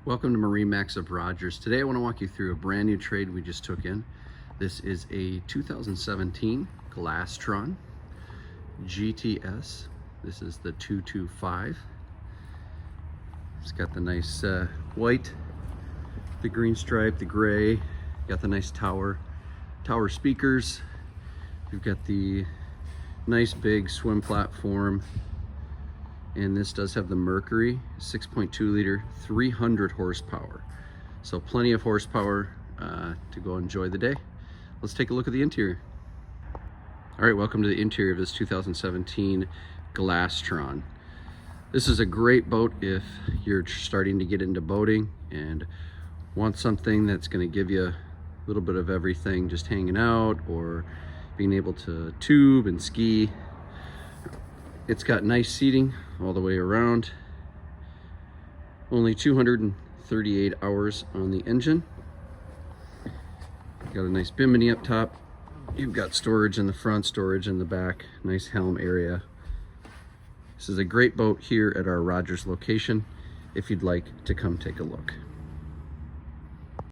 Welcome to MarineMax of Rogers. Today I want to walk you through a brand new trade we just took in. This is a 2017 Glastron GTS. This is the 225. It's got the nice white, the green stripe, the gray. Got the nice tower speakers. We've got the nice big swim platform. And this does have the Mercury 6.2 liter, 300 horsepower. So plenty of horsepower to go enjoy the day. Let's take a look at the interior. All right, welcome to the interior of this 2017 Glastron. This is a great boat if you're starting to get into boating and want something that's going to give you a little bit of everything, just hanging out or being able to tube and ski. It's got nice seating all the way around. Only 238 hours on the engine. Got a nice bimini up top. You've got storage in the front, storage in the back, nice helm area. This is a great boat here at our Rogers location if you'd like to come take a look.